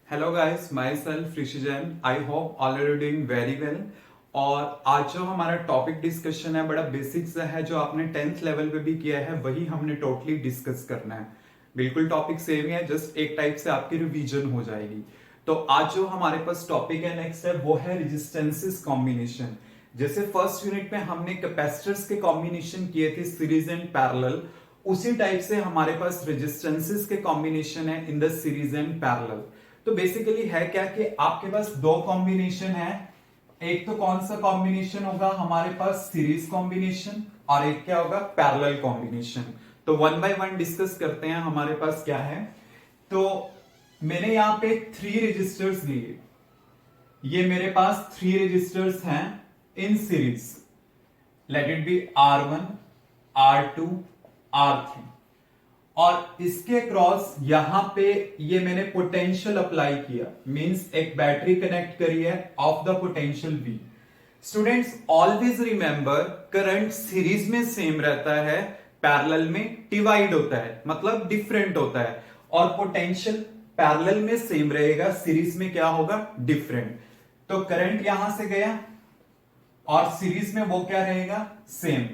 Hello guys, myself Rishi Jain. I hope all are doing very well. और आज जो हमारा टॉपिक डिस्कशन है बड़ा बेसिक सा है, जो आपने 10th लेवल पे भी किया है वही हमने टोटली डिस्कस करना है। बिल्कुल टॉपिक सेम ही है, जस्ट एक टाइप से आपकी रिवीजन हो जाएगी। तो आज जो हमारे पास टॉपिक है नेक्स्ट है वो है रेजिस्टेंसेस कॉम्बिनेशन। जैसे फर्स्ट यूनिट में हमने कैपेसिटर्स के कॉम्बिनेशन किए थे सीरीज एंड पैरेलल, उसी टाइप से हमारे पास रेजिस्टेंसेस के कॉम्बिनेशन है in the series and parallel. तो बेसिकली है क्या कि आपके पास दो कॉम्बिनेशन है। एक तो कौन सा कॉम्बिनेशन होगा हमारे पास, सीरीज कॉम्बिनेशन, और एक क्या होगा, पैरेलल कॉम्बिनेशन। तो वन बाय वन डिस्कस करते हैं हमारे पास क्या है। तो मैंने यहां पे 3 रजिस्टर्स लिए। ये मेरे पास 3 रजिस्टर्स हैं in series. Let it be R1, R2, R3। और इसके क्रॉस यहां पे ये मैंने पोटेंशियल अप्लाई किया, मींस एक बैटरी कनेक्ट करी है of the potential V। Students always remember, current series में सेम रहता है, पैरेलल में डिवाइड होता है, मतलब डिफरेंट होता है। और पोटेंशियल पैरेलल में सेम रहेगा, सीरीज में क्या होगा, डिफरेंट। तो करंट यहां से गया और सीरीज में वो क्या रहेगा, सेम,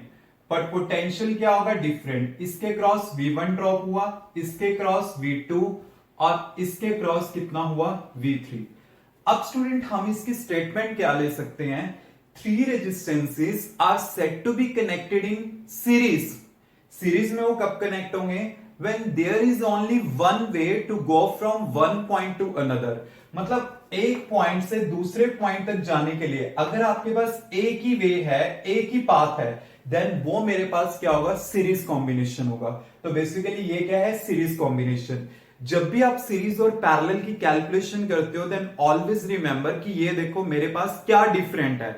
पर पोटेंशियल क्या होगा, डिफरेंट। इसके क्रॉस V1 ड्रॉप हुआ, इसके क्रॉस V2, और इसके क्रॉस कितना हुआ, V3। अब स्टूडेंट हम इसकी स्टेटमेंट क्या ले सकते हैं, 3 resistances are said to be connected in series. Series में वो कब कनेक्ट होंगे, when there is only one way to go from one point to another। मतलब एक पॉइंट से दूसरे पॉइंट तक जाने के लिए अगर आपके पास एक ही वे है, एक ही पाथ है, देन वो मेरे पास क्या होगा, सीरीज कॉम्बिनेशन होगा। तो बेसिकली ये क्या है, सीरीज कॉम्बिनेशन। जब भी आप सीरीज और पैरेलल की कैलकुलेशन करते हो देन ऑलवेज रिमेंबर कि ये देखो मेरे पास क्या डिफरेंट है।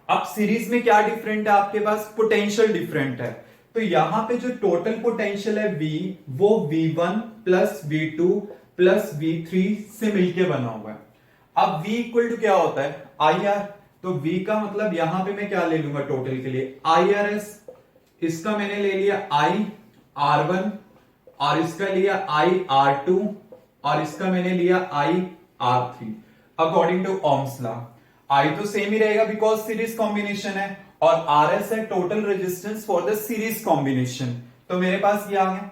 अब सीरीज में क्या डिफरेंट है, आपके पास पोटेंशियल डिफरेंट है। तो यहां पे जो टोटल पोटेंशियल है V, वो V1 plus V2 plus V3 से मिलके बना हुआ है। अब V इक्वल टू क्या होता है, IR। तो V का मतलब यहां पे मैं क्या ले लूंगा टोटल के लिए, IRS। इसका मैंने ले लिया IR1, और इसका लिया IR2, और इसका मैंने लिया IR3 according to Ohm's law. I तो सेम ही रहेगा बिकॉज सीरीज कॉम्बिनेशन है, और RS है total resistance for the series combination. तो मेरे पास ये आ गया।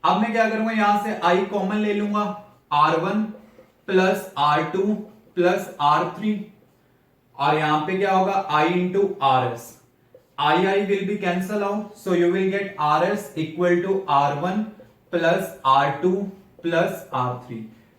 अब मैं क्या करूंगा, यहां से I कॉमन ले लूंगा, R1 plus R2 plus R3, और यहां पे क्या होगा, I into RS। I will be cancel out, so you will get RS equal to R1 plus R2 plus R3।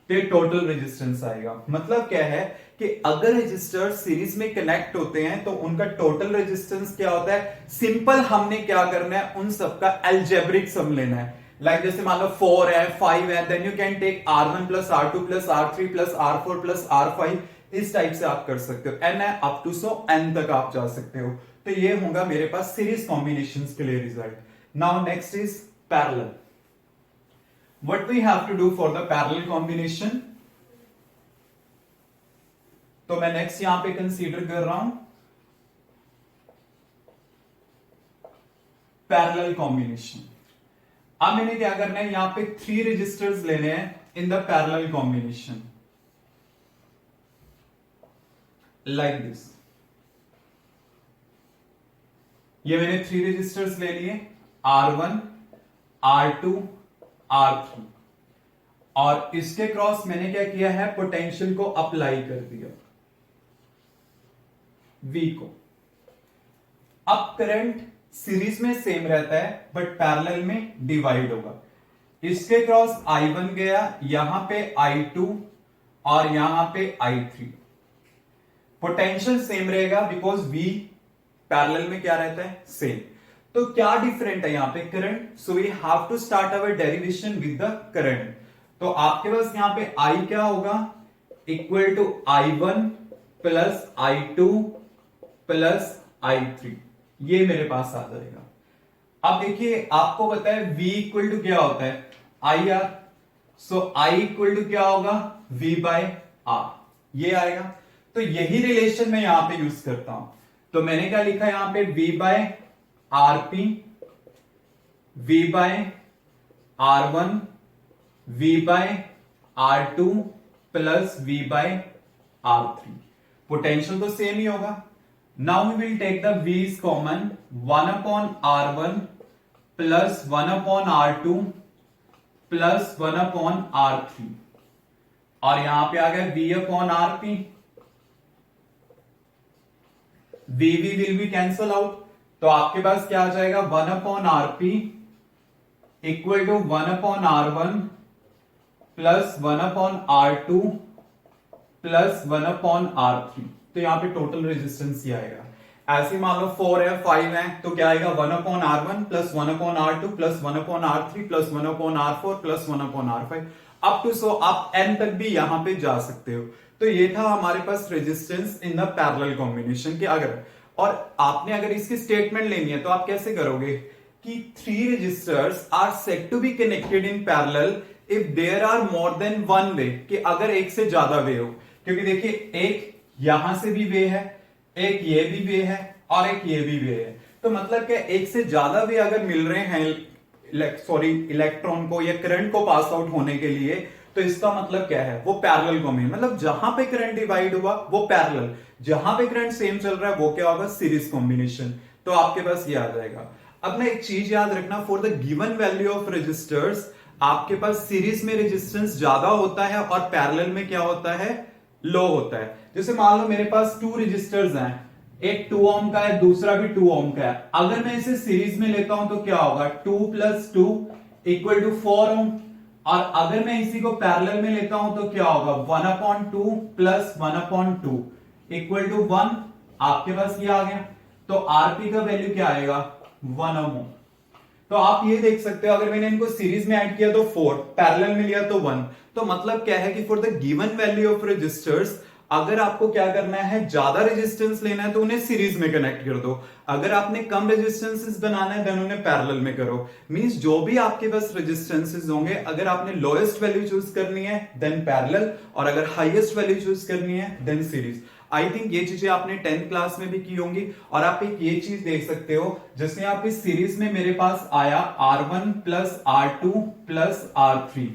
ये टोटल रेजिस्टेंस आएगा। मतलब क्या है कि अगर रेजिस्टर सीरीज में कनेक्ट होते हैं तो उनका टोटल रेजिस्टेंस क्या होता है, सिंपल हमने क्या करना है, उन सबका अलजेब्रिक सम लेना है। लाइक जैसे मान लो 4 है, 5 है, then you can take R1 plus R2 plus R3 plus R4 plus R5। इस टाइप से आप कर सकते हो, n है अप टू सो n तक आप जा सकते हो। तो ये होगा मेरे पास सीरीज कॉम्बिनेशंस के लिए result. Now next is parallel. What we have to do for the parallel combination. तो मैं नेक्स्ट यहां पे कंसीडर कर रहा हूं पैरेलल कॉम्बिनेशन। अब मैंने क्या करना है, यहां पे 3 रजिस्टर्स लेने हैं इन the parallel combination, like this. ये मैंने 3 रजिस्टर्स ले लिए, R1, R2, R3, और इसके क्रॉस मैंने क्या किया है, पोटेंशियल को अप्लाई कर दिया V को। अब करंट सीरीज में सेम रहता है बट पैरेलल में डिवाइड होगा। इसके क्रॉस I1 गया, यहां पे I2 और यहां पे I3। पोटेंशियल सेम रहेगा बिकॉज V पैरेलल में क्या रहता है, सेम। तो क्या डिफरेंट है यहां पे, current. So we have to start our derivation with the current. तो आपके पास यहां पे I क्या होगा, equal to I1 plus I2 plus I3। ये मेरे पास आ जाएगा। अब देखिए आपको पता है V इक्वल टू क्या होता है, IR। So I equal to क्या होगा, V बाय R, ये आएगा। तो यही रिलेशन मैं यहां पे यूज करता हूं। तो मैंने क्या लिखा यहां पे, V by RP, V by R1, V by R2 plus V by R3। Potential तो सेम ही होगा। Now we will take the V is common, 1 upon R1 plus 1 upon R2 plus 1 upon R3, और यहां पे आ गया V upon RP। V will be cancel out, तो आपके पास क्या आ जाएगा, 1 upon RP equal to 1 upon R1 plus 1 upon R2 plus 1 upon R3। तो यहां पे टोटल रेजिस्टेंस ही आएगा। ऐसे मान लो 4 है 5 है तो क्या आएगा, 1 upon R1 plus 1 upon R2 plus 1 upon R3 plus 1 upon R4 plus 1 upon R5 up to, so आप n तक भी यहां पे जा सकते हो। तो ये था हमारे पास resistance in the parallel combination के। अगर और आपने अगर इसकी स्टेटमेंट लेनी है तो आप कैसे करोगे कि 3 resistors are said to be connected in parallel if there are more than one way, कि अगर एक से ज्यादा वे हो। क्योंकि देखिए एक यहां से भी वे है, एक ये भी वे है और एक ये भी वे है, तो मतलब क्या एक से ज्यादा वे अगर मिल रहे हैं इलेक्ट्रॉन को या करंट को पास आउट होने के लिए, तो इसका मतलब क्या है, वो पैरेलल कॉम्बिनेशन, मतलब जहां पे करंट डिवाइड हुआ वो पैरेलल, जहां पे करंट सेम चल रहा है वो क्या होगा, सीरीज कॉम्बिनेशन। तो आपके पास ये आ जाएगा। अब ना एक चीज याद रखना, for the given value of resistors आपके पास सीरीज में रेजिस्टेंस ज्यादा होता है और पैरेलल में क्या होता है, लो होता है। जैसे मान लो मेरे पास 2 रेजिस्टर्स हैं, एक 2 ओम का है, दूसरा भी 2 ओम का है। अगर मैं इसे सीरीज में लेता हूं तो क्या होगा, 2 प्लस 2 इक्वल टू 4 ओम, और अगर मैं इसी को पैरेलल में लेता हूं तो क्या होगा, 1 upon 2 plus 1 upon 2 equal to 1। आपके पास ये आ गया। तो आरपी का वैल्यू क्या आएगा, 1 ओम। तो आप ये देख सकते हो, अगर मैंने इनको सीरीज में ऐड किया तो 4, पैरेलल में लिया तो 1। तो मतलब क्या है कि for the given value of resistors अगर आपको क्या करना है, ज्यादा रेजिस्टेंस लेना है तो उन्हें सीरीज में कनेक्ट कर दो। अगर आपने कम रेजिस्टेंसेस बनाना है देन उन्हें पैरेलल में करो। मींस जो भी आपके पास रेजिस्टेंसेस होंगे, अगर आपने लोएस्ट वैल्यू चूज करनी है देन पैरेलल, और अगर हाईएस्ट वैल्यू चूज करनी है देन सीरीज। आई थिंक ये चीजें आपने 10th क्लास में भी की होंगी। और आप एक ये चीज देख सकते हो, जैसे आप इस सीरीज में मेरे पास आया R1 plus R2 plus R3,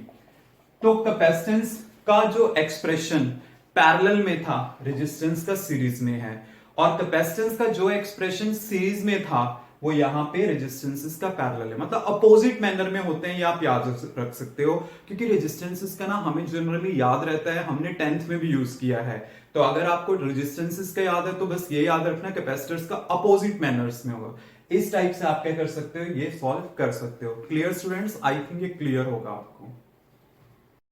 तो कैपेसिटेंस का जो एक्सप्रेशन पैरेलल में था रेजिस्टेंस का सीरीज में है, और कैपेसिटेंस का जो एक्सप्रेशन सीरीज में था वो यहां पे रेजिस्टेंसेस का पैरेलल है, मतलब अपोजिट मैनर में होते हैं। ये आप याद रख सकते हो, क्योंकि रेजिस्टेंसेस का ना हमें जनरली याद रहता है, हमने 10th में भी यूज किया है। तो अगर आपको रेजिस्टेंसेस का याद है तो बस ये याद रखना कैपेसिटर्स का अपोजिट मैनर्स में होगा। इस टाइप से आप क्या कर सकते हो, ये सॉल्व कर सकते हो। क्लियर स्टूडेंट्स, आई थिंक ये क्लियर होगा आपको।